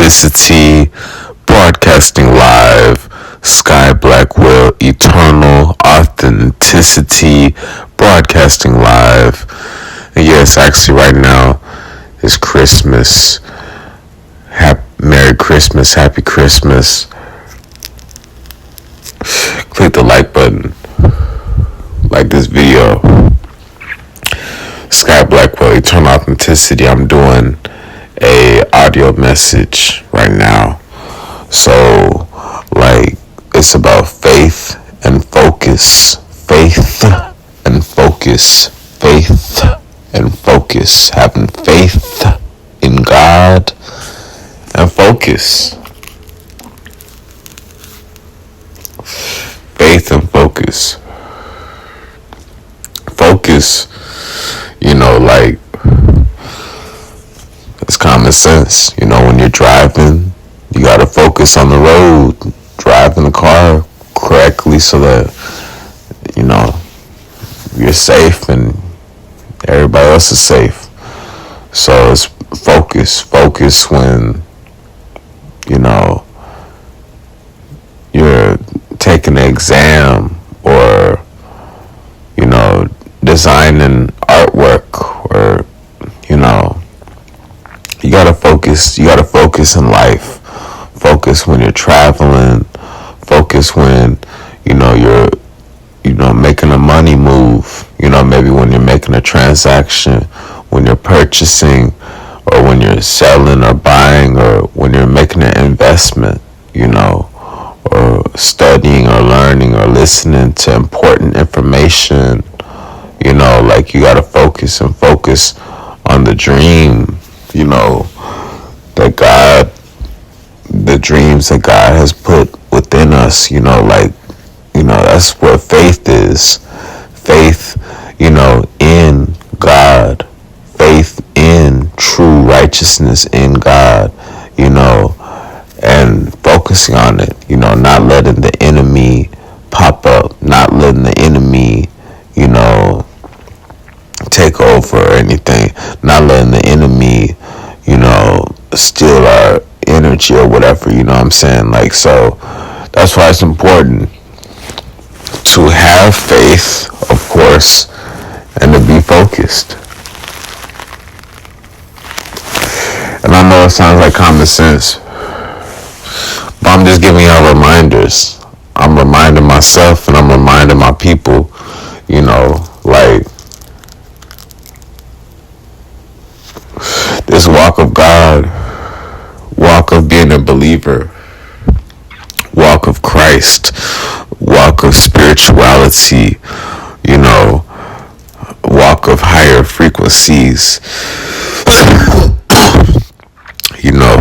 Authenticity, broadcasting live, Sky Blackwell, Eternal Authenticity, broadcasting live. And yes, actually right now is Christmas. Merry Christmas, Happy Christmas. Click the like button. Like this video. Sky Blackwell, Eternal Authenticity. I'm doing a audio message right now. So, it's about faith and focus. Faith and focus. Faith and focus. Having faith in God and focus. Faith and focus. Focus, it's common sense. When you're driving, you gotta focus on the road, driving the car correctly so that, you're safe and everybody else is safe. So it's focus when, you're taking an exam or, designing artwork or, you gotta focus in life. Focus when you're traveling. Focus when, you're, making a money move. Maybe when you're making a transaction, when you're purchasing, or when you're selling or buying, or when you're making an investment, or studying or learning or listening to important information. You gotta focus on the dream, the dreams that God has put within us, that's what faith is. Faith, in God. Faith in true righteousness in God, and focusing on it, not letting the enemy pop up, not letting the enemy, take over or anything, not letting the enemy, steal our energy or whatever, what I'm saying? So that's why it's important to have faith, of course, and to be focused. And I know it sounds like common sense, but I'm just giving y'all reminders. I'm reminding myself and I'm reminding my people, this walk of God, walk of being a believer, walk of Christ, walk of spirituality, walk of higher frequencies.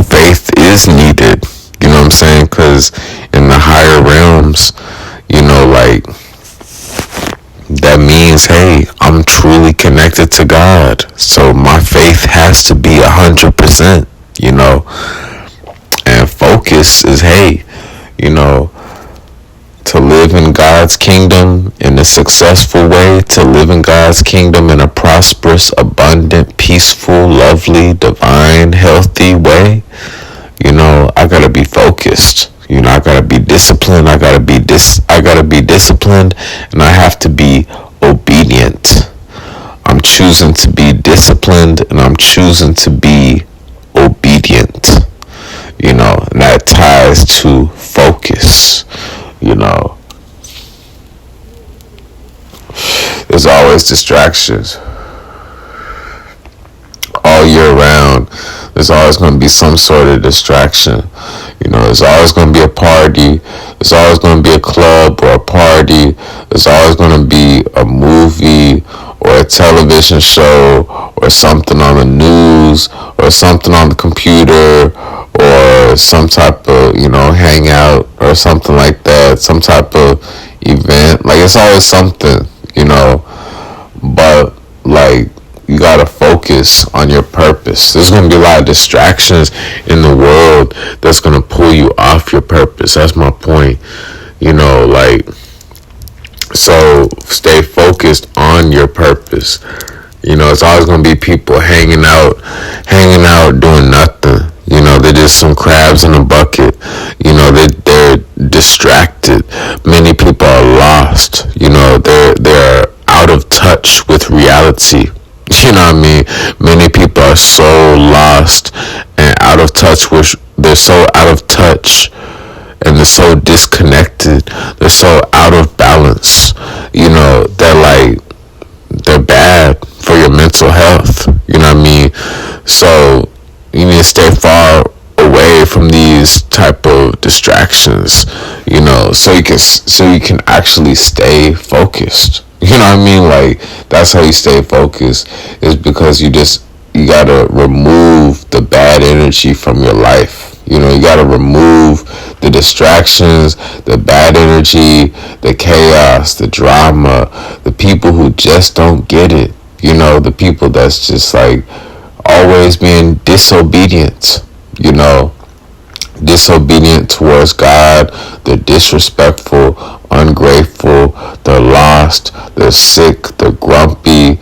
Faith is needed, what I'm saying? Because in the higher realms, that means, hey, I'm truly connected to God. So my faith has to be 100%, and focus is, hey, to live in God's kingdom in a successful way, to live in God's kingdom in a prosperous, abundant, peaceful, lovely, divine, healthy way, I gotta be focused. I gotta be disciplined. I gotta be disciplined, and I have to be obedient. I'm choosing to be disciplined, and I'm choosing to be obedient. And that ties to focus. There's always distractions. All year round, there's always going to be some sort of distraction. There's always going to be a party. There's always going to be a club or a party. There's always going to be a movie or a television show or something on the news or something on the computer or some type of, hangout or something like that, some type of event. It's always something, but you gotta focus on your purpose. There's gonna be a lot of distractions in the world that's gonna pull you off your purpose. That's my point. So stay focused on your purpose. It's always gonna be people hanging out doing nothing. They're just some crabs in a bucket. They're distracted. Many people are lost. They're out of touch with reality. You know what I mean? Many people are so lost and out of touch with. They're so out of touch and they're so disconnected. They're so out of balance. They're bad for your mental health. You know what I mean? So you need to stay far away from these type of distractions. So you can actually stay focused. You know what I mean? Like, that's how you stay focused, is because you gotta remove the bad energy from your life. You gotta remove the distractions, the bad energy, the chaos, the drama, the people who just don't get it. The people that's just like always being disobedient, disobedient towards God. They're disrespectful, ungrateful, they're lost, they're sick, they're grumpy.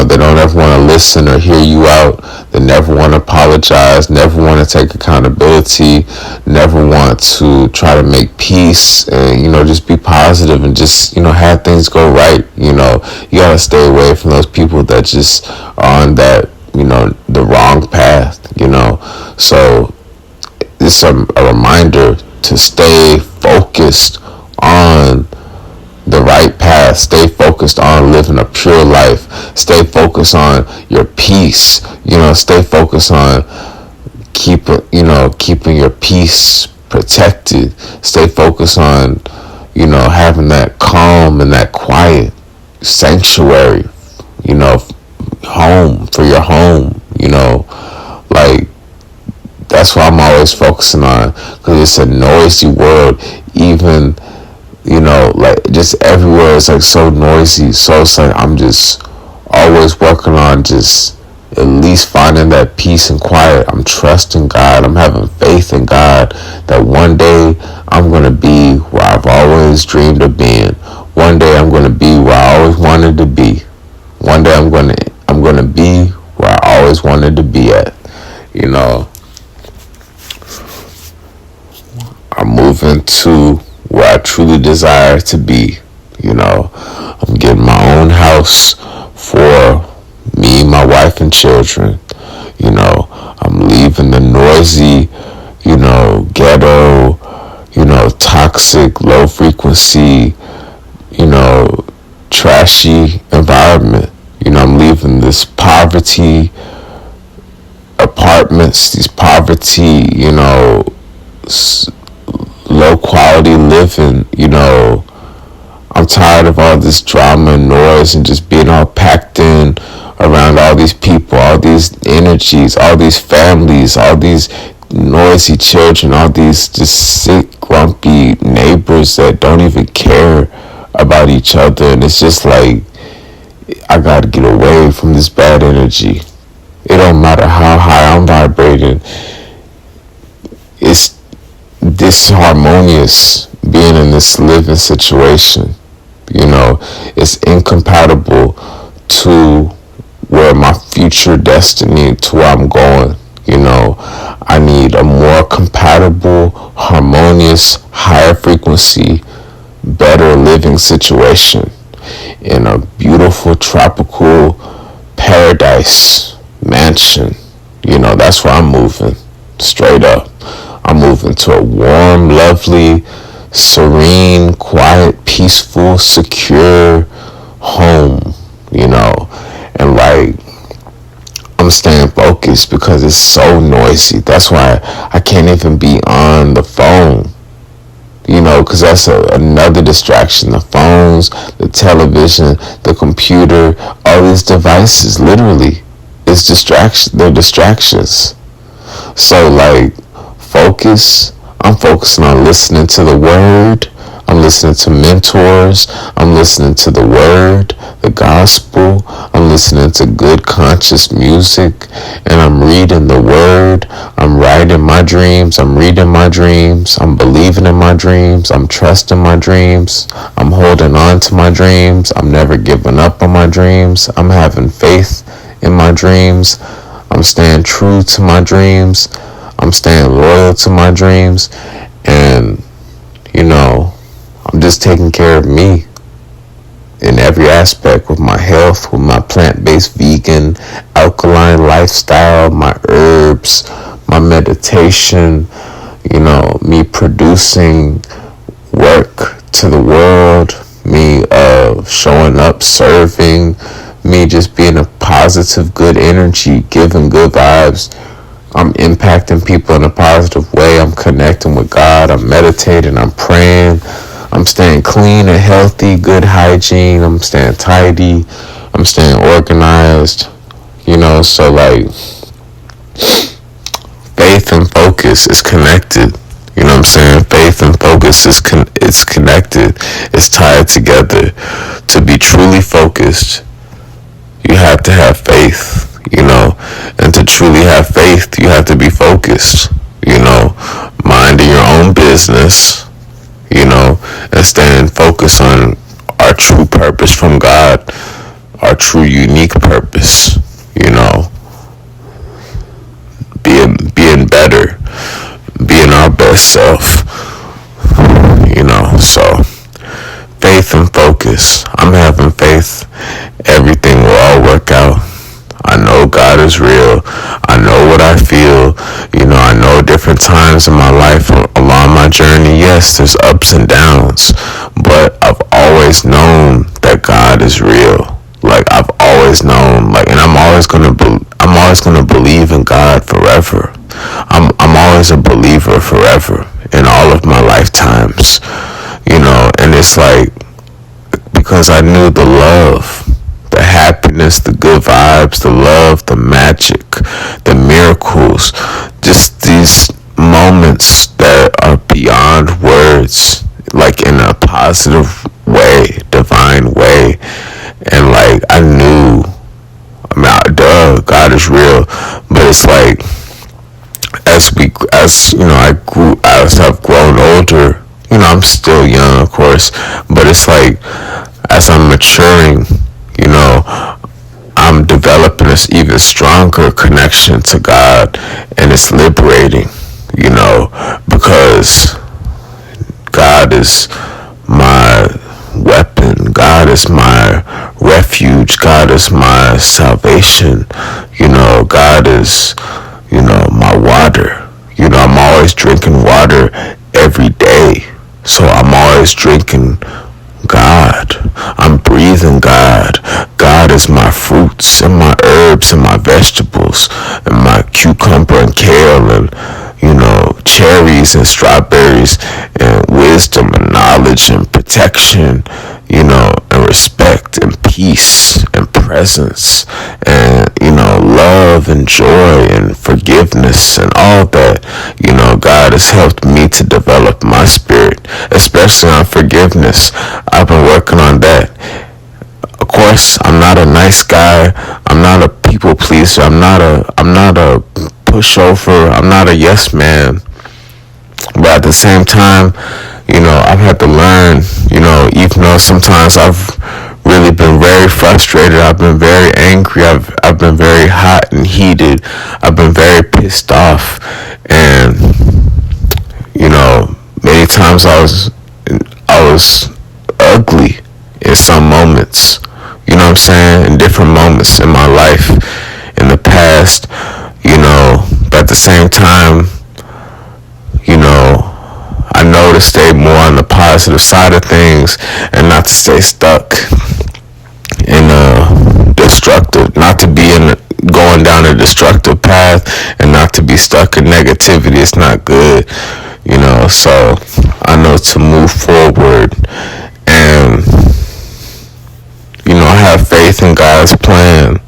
They don't ever want to listen or hear you out. They never want to apologize, never want to take accountability, never want to try to make peace and, just be positive and just, have things go right. You got to stay away from those people that just are on that, the wrong path, So it's a reminder to stay focused on the right path. Stay focused on living a pure life. Stay focused on your peace. Stay focused on keeping your peace protected. Stay focused on, having that calm and that quiet sanctuary, home for your home, like, that's what I'm always focusing on, because it's a noisy world. Even, like, just everywhere it's like so noisy. So it's like I'm just always working on just at least finding that peace and quiet. I'm trusting God. I'm having faith in God that one day I'm going to be where I've always dreamed of being. One day I'm going to be where I always wanted to be. One day I'm going to be where I always wanted to be at. I'm moving to where I truly desire to be. I'm getting my own house for me, my wife, and children. I'm leaving the noisy, ghetto, toxic, low frequency, trashy environment. I'm leaving this poverty apartments, these poverty, low quality living. I'm tired of all this drama and noise and just being all packed in around all these people, all these energies, all these families, all these noisy children, all these just sick, grumpy neighbors that don't even care about each other. And it's just like, I gotta get away from this bad energy. It don't matter how high I'm vibrating. It's disharmonious being in this living situation. It's incompatible to where my future destiny, to where I'm going. I need a more compatible, harmonious, higher frequency, better living situation in a beautiful tropical paradise mansion. That's where I'm moving. Straight up. I'm moving to a warm, lovely, serene, quiet, peaceful, secure home, and like, I'm staying focused because it's so noisy. That's why I can't even be on the phone, because that's another distraction. The phones, the television, the computer, all these devices, literally, it's distraction. They're distractions. So, like, focus. I'm focusing on listening to the word. I'm listening to mentors. I'm listening to the word, the gospel. I'm listening to good conscious music. And I'm reading the word. I'm writing my dreams. I'm reading my dreams. I'm believing in my dreams. I'm trusting my dreams. I'm holding on to my dreams. I'm never giving up on my dreams. I'm having faith in my dreams. I'm staying true to my dreams. I'm staying loyal to my dreams, and I'm just taking care of me in every aspect, with my health, with my plant-based vegan alkaline lifestyle, my herbs, my meditation, me producing work to the world, me showing up, serving, me just being a positive, good energy, giving good vibes. I'm impacting people in a positive way. I'm connecting with God. I'm meditating. I'm praying. I'm staying clean and healthy, good hygiene. I'm staying tidy. I'm staying organized. So like faith and focus is connected. You know what I'm saying? Faith and focus it's connected. It's tied together. To be truly focused, you have to have faith. And to truly have faith, you have to be focused. Minding your own business. And staying focused on our true purpose from God, our true unique purpose. Being better, being our best self. So faith and focus. I'm having faith. Everything will all work out. I know God is real. I know what I feel. I know different times in my life along my journey. Yes, there's ups and downs, but I've always known that God is real. Like I've always known, and I'm always gonna believe in God forever. I'm always a believer forever in all of my lifetimes. And it's like, because I knew the love, the happiness, the good vibes, the love, the magic, the miracles, just these moments that are beyond words, like in a positive way, divine way. And like I knew, God is real. But it's like, as I've grown older, I'm still young, of course, but it's like, as I'm maturing, I'm developing this even stronger connection to God, and it's liberating, because God is my weapon. God is my refuge. God is my salvation. God is, my water. I'm always drinking water every day. So I'm always drinking God. I'm breathing God. God is my fruits and my herbs and my vegetables and my cucumber and kale and, cherries and strawberries and wisdom and knowledge and protection, and respect and peace and presence and, love and joy and forgiveness and all that. God has helped me to develop my spirit, especially on forgiveness. I've been working on that. Of course, I'm not a nice guy. I'm not a people pleaser. I'm not a pushover. I'm not a yes man. But at the same time, I've had to learn, even though sometimes I've really been very frustrated. I've been very angry. I've been very hot and heated. I've been very pissed off. And, many times I was ugly in some moments. You know what I'm saying? In different moments in my life in the past, but at the same time, I know to stay more on the positive side of things and not to stay stuck in a destructive, not to be going down a destructive path, and not to be stuck in negativity. It's not good, so I know to move forward, and I have faith in God's plan.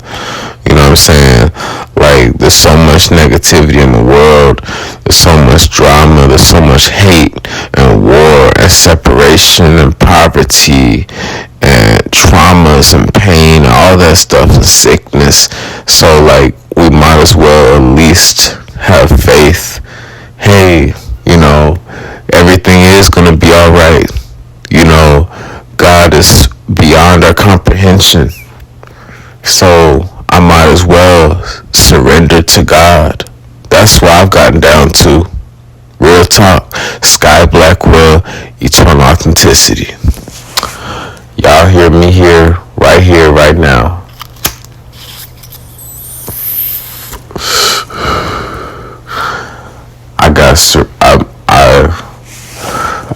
You know what I'm saying? Like, there's so much negativity in the world. There's so much drama. There's so much hate and war and separation and poverty and traumas and pain and all that stuff and sickness. So, like, we might as well at least have faith. Hey, everything is going to be all right. God is beyond our comprehension. So I might as well surrender to God. that's what I've gotten down to. Real talk. Sky Blackwell, eternal authenticity. Y'all hear me here, right now. I got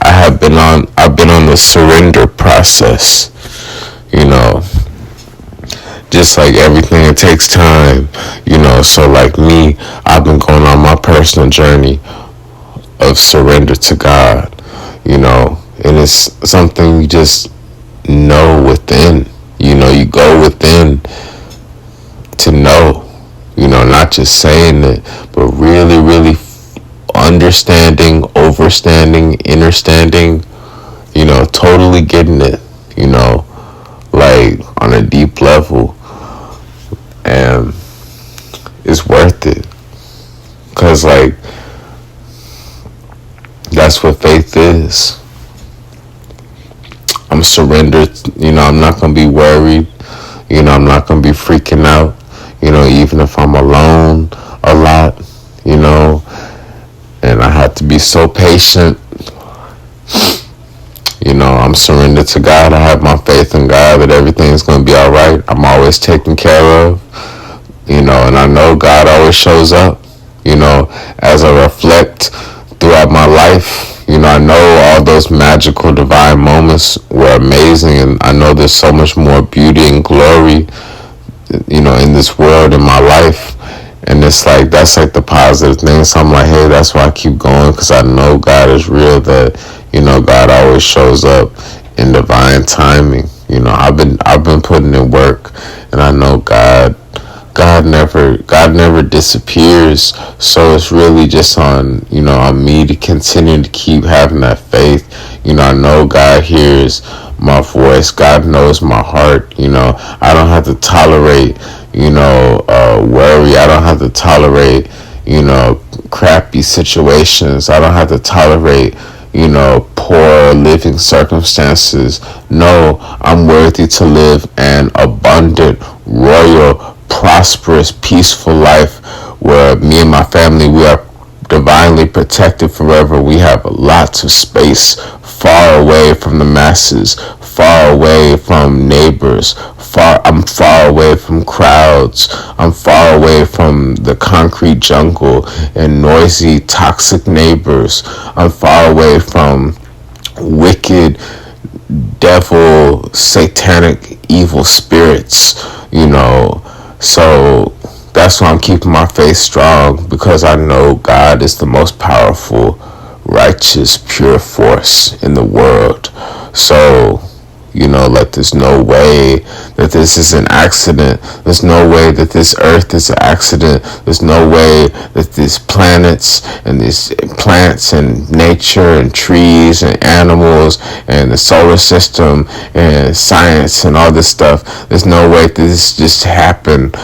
I have been on I've been on the surrender process. You know, just like everything, it takes time. So like me, I've been going on my personal journey of surrender to God. And it's something you just know within. You go within to know. Not just saying it, but really, really understanding, overstanding, understanding, totally getting it, like on a deep level. And it's worth it. Because, like, that's what faith is. I'm surrendered, I'm not going to be worried. I'm not going to be freaking out, even if I'm alone a lot, and I have to be so patient. I'm surrendered to God. I have my faith in God that everything's going to be all right. I'm always taken care of, and I know God always shows up, as I reflect throughout my life. I know all those magical divine moments were amazing, and I know there's so much more beauty and glory, in this world, in my life. And it's like, that's like the positive thing. So I'm like, hey, that's why I keep going, because I know God is real, that, God always shows up in divine timing. I've been putting in work, and I know God never disappears. So it's really just on me to continue to keep having that faith. I know God hears my voice. God knows my heart. I don't have to tolerate, worry. I don't have to tolerate, crappy situations. I don't have to tolerate, poor living circumstances. No, I'm worthy to live an abundant, royal, prosperous, peaceful life where me and my family, we are divinely protected forever. We have lots of space, far away from the masses, far away from neighbors. I'm far away from crowds. I'm far away from the concrete jungle and noisy, toxic neighbors. I'm far away from wicked, devil, satanic, evil spirits, So that's why I'm keeping my faith strong, because I know God is the most powerful, righteous, pure force in the world. So, like, there's no way that this is an accident. There's no way that this earth is an accident. There's no way that these planets and these plants and nature and trees and animals and the solar system and science and all this stuff, there's no way that this just happened,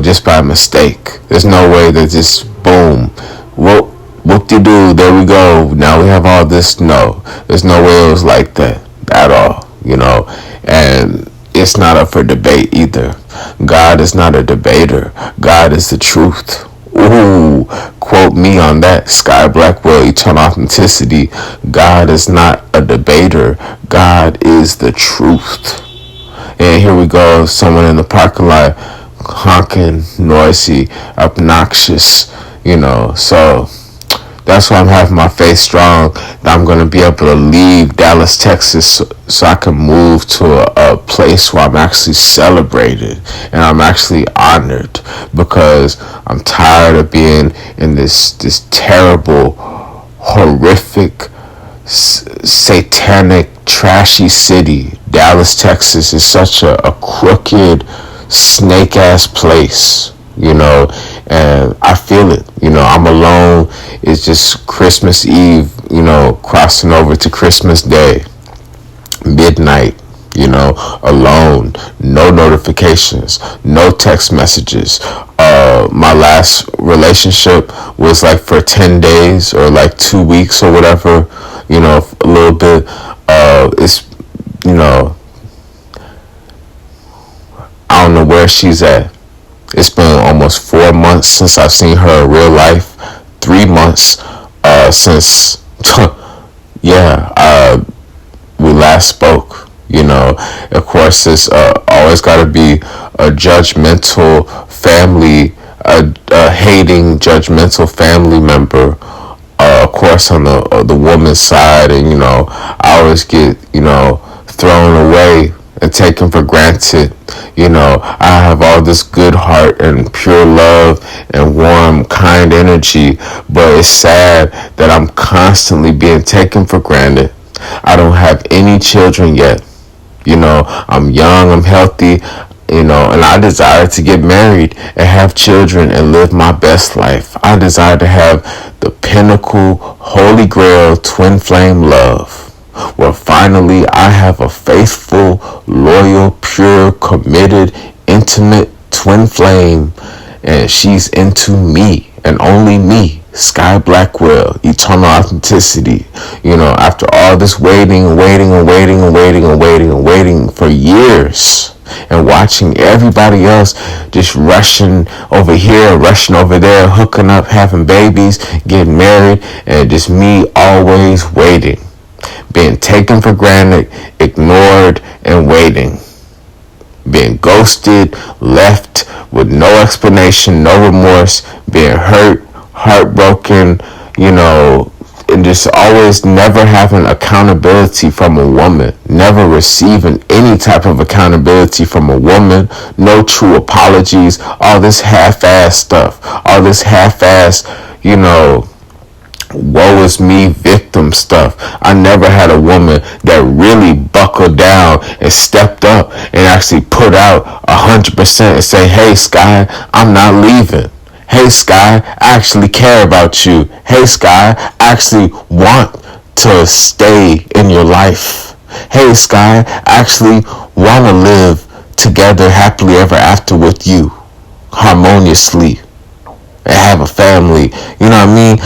just by mistake. There's no way that this, boom, whoop-de-doo, there we go, now we have all this. No, there's no way it was like that at all. And it's not up for debate either. God is not a debater. God is the truth. Ooh, quote me on that. Sky Blackwell, eternal authenticity. God is not a debater. God is the truth. And here we go, someone in the parking lot honking, noisy, obnoxious, so that's why I'm having my faith strong, that I'm going to be able to leave Dallas, Texas, so I can move to a place where I'm actually celebrated and I'm actually honored, because I'm tired of being in this terrible, horrific, satanic, trashy city. Dallas, Texas is such a crooked, snake-ass place, and I feel it. I'm alone. It's just Christmas Eve, crossing over to Christmas Day, midnight, alone, no notifications, no text messages. My last relationship was like for 10 days or like 2 weeks or whatever, a little bit. It's, I don't know where she's at. It's been almost 4 months since I've seen her in real life. 3 months since, yeah, we last spoke. Of course, it's always got to be a judgmental family, a hating, judgmental family member. Of course, on the woman's side, and I always get thrown away and taken for granted. I have all this good heart and pure love and warm, kind energy, but it's sad that I'm constantly being taken for granted. I don't have any children yet. I'm young, I'm healthy, and I desire to get married and have children and live my best life. I desire to have the pinnacle, holy grail, twin flame love, where finally I have a faithful, loyal, pure, committed, intimate twin flame, and she's into me and only me. Sky Blackwell, eternal authenticity. After all this waiting for years, and watching everybody else just rushing over here, rushing over there, hooking up, having babies, getting married, and just me always waiting, being taken for granted, ignored, and waiting, being ghosted, left with no explanation, no remorse, being hurt, heartbroken, and just always never having accountability from a woman, never receiving any type of accountability from a woman, no true apologies, all this half-ass stuff, all this half-ass, woe is me victim stuff. I never had a woman that really buckled down and stepped up and actually put out 100% and say, hey, Sky, I'm not leaving. Hey, Sky, I actually care about you. Hey, Sky, I actually want to stay in your life. Hey, Sky, I actually want to live together happily ever after with you, harmoniously, and have a family. You know what I mean?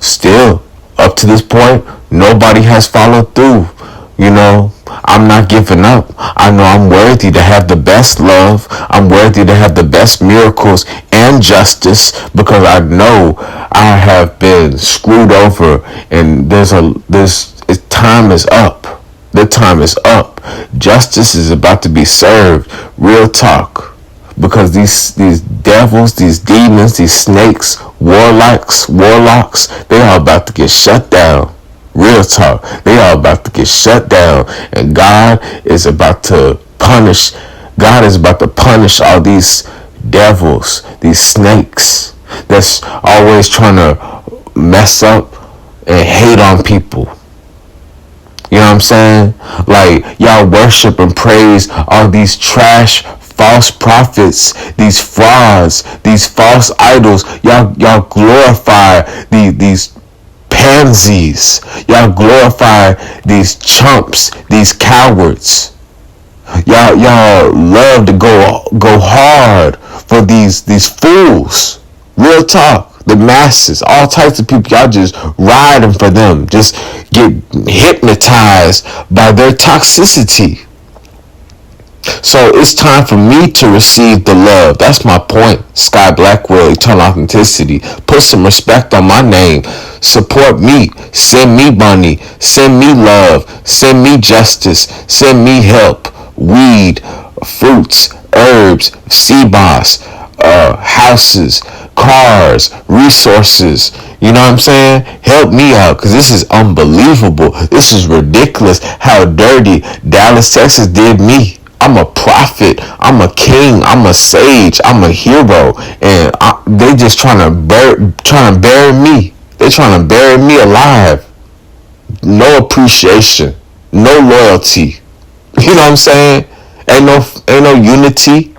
Still, up to this point, nobody has followed through. I'm not giving up. I know I'm worthy to have the best love. I'm worthy to have the best miracles and justice, because I know I have been screwed over, and time is up. The time is up. Justice is about to be served. Real talk. Because these devils, these demons, these snakes, warlocks, they are about to get shut down. Real talk. They are about to get shut down. And God is about to punish all these devils, these snakes that's always trying to mess up and hate on people. You know what I'm saying? Like, y'all worship and praise all these trash false prophets, these frauds, these false idols. Y'all glorify these pansies. Y'all glorify these chumps, these cowards. Y'all love to go hard for these fools. Real talk. The masses, all types of people, y'all just riding for them. Just get hypnotized by their toxicity. So it's time for me to receive the love. That's my point. Sky Blackwell, eternal authenticity. Put some respect on my name. Support me. Send me money. Send me love. Send me justice. Send me help. Weed, fruits, herbs, sea moss, houses, cars, resources. You know what I'm saying? Help me out, because this is unbelievable. This is ridiculous how dirty Dallas, Texas did me. I'm a prophet. I'm a king. I'm a sage. I'm a hero. And they just trying to bury me. They trying to bury me alive. No appreciation. No loyalty. You know what I'm saying? Ain't no unity.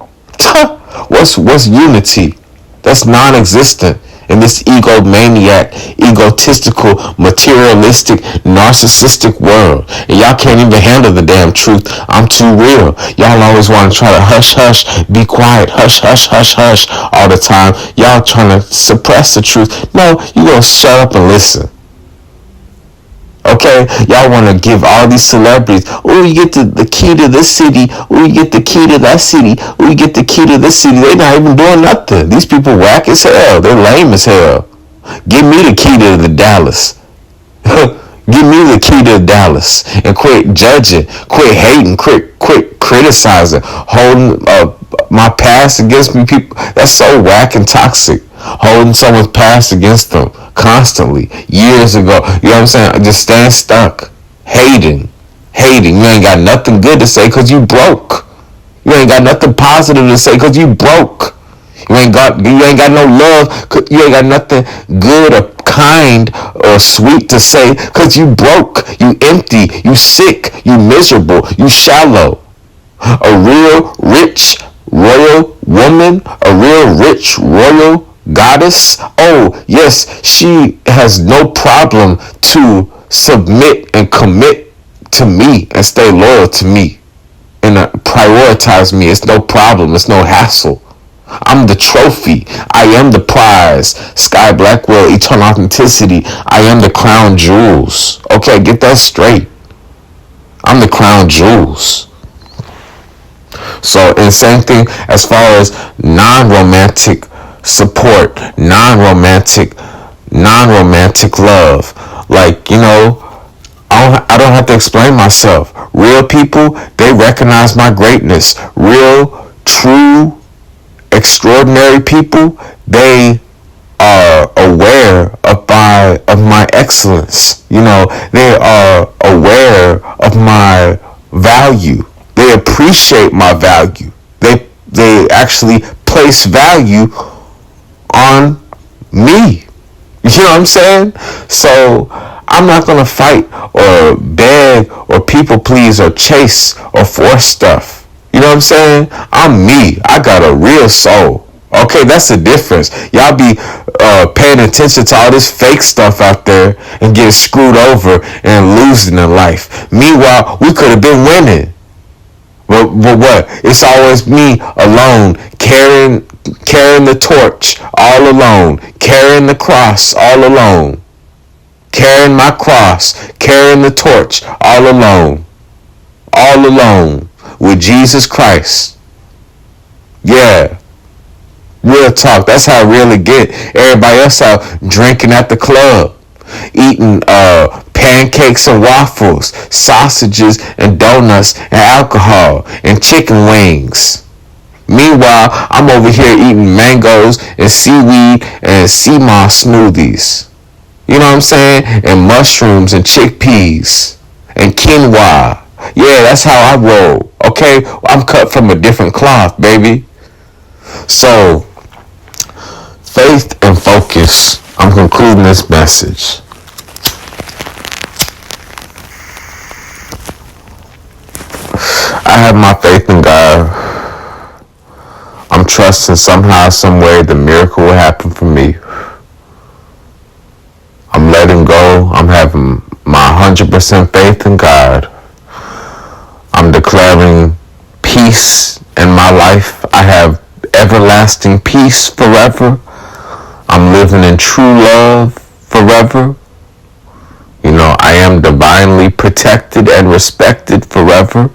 What's unity? That's non-existent in this egomaniac, egotistical, materialistic, narcissistic world. And y'all can't even handle the damn truth. I'm too real. Y'all always want to try to hush, be quiet, hush all the time. Y'all trying to suppress the truth. No, you gonna shut up and listen. Okay, y'all want to give all these celebrities, oh, you get the key to this city, oh, you get the key to that city, oh, you get the key to this city. They not even doing nothing. These people whack as hell. They're lame as hell. Give me the key to the Dallas. Give me the key to Dallas, and quit judging, quit hating, quit criticizing, holding my past against me. People, that's so whack and toxic. Holding someone's past against them constantly, years ago. You know what I'm saying? Just staying stuck, hating. You ain't got nothing good to say because you broke. You ain't got nothing positive to say because you broke. You ain't got no love. You ain't got nothing good or kind or sweet to say because you broke, you empty, you sick, you miserable, you shallow. A real rich royal woman, a real rich royal goddess, oh yes, she has no problem to submit and commit to me and stay loyal to me and prioritize me. It's no problem. It's no hassle. I'm the trophy. I am the prize. Sky Blackwell, eternal authenticity. I am the crown jewels. Okay, get that straight. I'm the crown jewels. So, and same thing as far as non-romantic support, non-romantic love. Like, you know, I don't have to explain myself. Real people, they recognize my greatness. Real, true, extraordinary people, they are aware of my excellence. You know, they are aware of my value. They appreciate my value. They actually place value on me. You know what I'm saying? So I'm not gonna fight or beg or people please or chase or force stuff. You know what I'm saying? I'm me. I got a real soul. Okay, that's the difference. Y'all be paying attention to all this fake stuff out there and getting screwed over and losing in life. Meanwhile, we could have been winning. But what? It's always me alone, carrying the torch all alone, carrying the cross all alone, carrying my cross, carrying the torch all alone with Jesus Christ. Yeah. Real talk. That's how I really get. Everybody else out drinking at the club, eating pancakes and waffles, sausages and donuts and alcohol and chicken wings. Meanwhile, I'm over here eating mangoes and seaweed and sea moss smoothies. You know what I'm saying? And mushrooms and chickpeas and quinoa. Yeah, that's how I roll. Okay? I'm cut from a different cloth, baby. So, faith and focus. I'm concluding this message. I have my faith in God. I'm trusting somehow, some way, the miracle will happen for me. I'm letting go. I'm having my 100% faith in God. I'm declaring peace in my life. I have everlasting peace forever. I'm living in true love forever. You know, I am divinely protected and respected forever.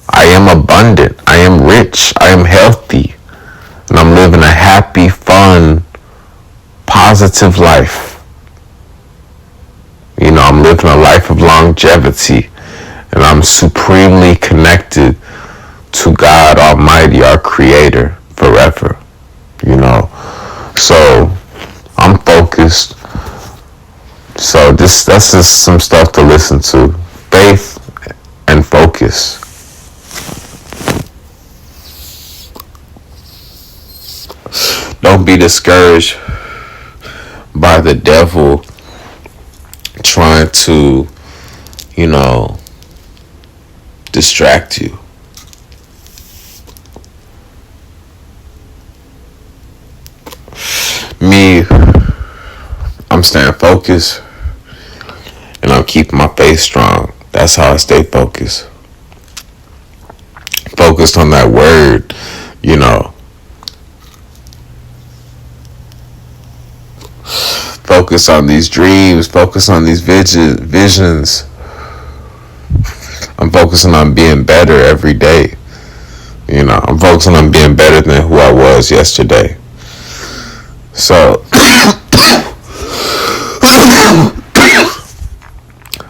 I am abundant. I am rich. I am healthy. And I'm living a happy, fun, positive life. You know, I'm living a life of longevity. And I'm supremely connected to God Almighty, our Creator, forever. You know, so I'm focused. So that's just some stuff to listen to. Faith and focus. Don't be discouraged by the devil trying to, you know, distract you. Me, I'm staying focused and I'm keeping my faith strong. That's how I stay focused. Focused on that word, you know. Focus Focus on these dreams. Focus on these visions. I'm focusing on being better every day. I'm focusing on being better than who I was yesterday. So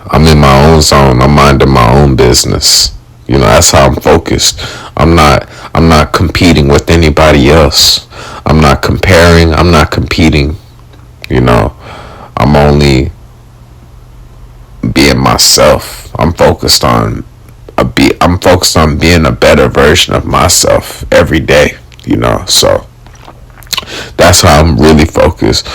I'm in my own zone. I'm minding my own business. That's how I'm focused. I'm not competing with anybody else. I'm not comparing. I'm not competing. I'm only being myself. I'm focused on being a better version of myself every day. So that's how I'm really focused.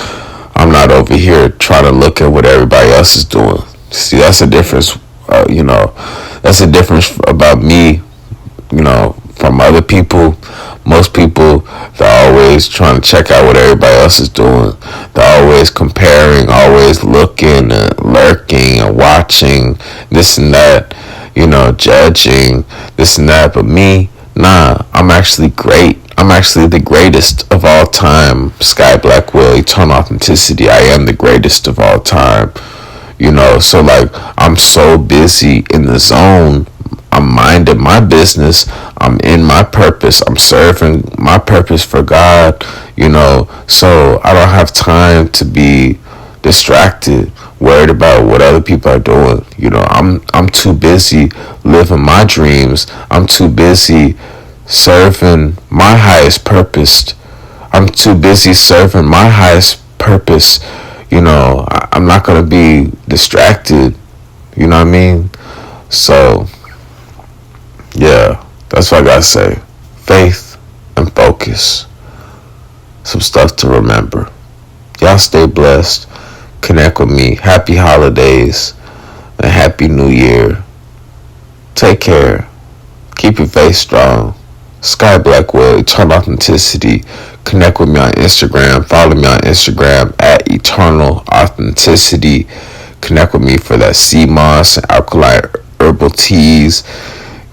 I'm not over here trying to look at what everybody else is doing. See, that's a difference. That's a difference about me. From other people. Most people, they're always trying to check out what everybody else is doing. They're always comparing, always looking and lurking and watching this and that. Judging this and that. But me, nah, I'm actually great. I'm actually the greatest of all time. Sky Blackwell, eternal authenticity. I am the greatest of all time. So I'm so busy in the zone. I'm minding my business. I'm in my purpose. I'm serving my purpose for God. So I don't have time to be distracted, worried about what other people are doing. I'm too busy living my dreams. I'm too busy serving my highest purpose. I'm too busy serving my highest purpose. I'm not going to be distracted. You know what I mean? So, yeah, that's what I got to say. Faith and focus. Some stuff to remember. Y'all stay blessed. Connect with me. Happy holidays and happy new year. Take care. Keep your faith strong. Sky Blackwell, Eternal Authenticity. Connect with me on Instagram. Follow me on Instagram at Eternal Authenticity. Connect with me for that sea moss and alkaline herbal teas.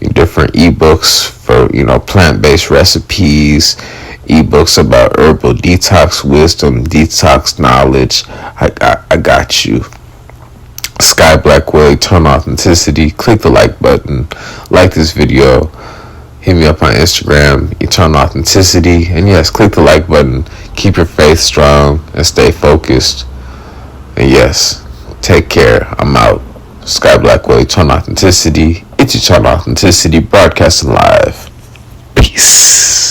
Different ebooks for, plant-based recipes. Ebooks about herbal detox wisdom, detox knowledge. I got you. Sky Blackwell, Eternal Authenticity. Click the like button. Like this video. Hit me up on Instagram, Eternal Authenticity. And yes, click the like button. Keep your faith strong and stay focused. And yes, take care. I'm out. Sky Blackwell, Eternal Authenticity. It's Eternal Authenticity, broadcasting live. Peace.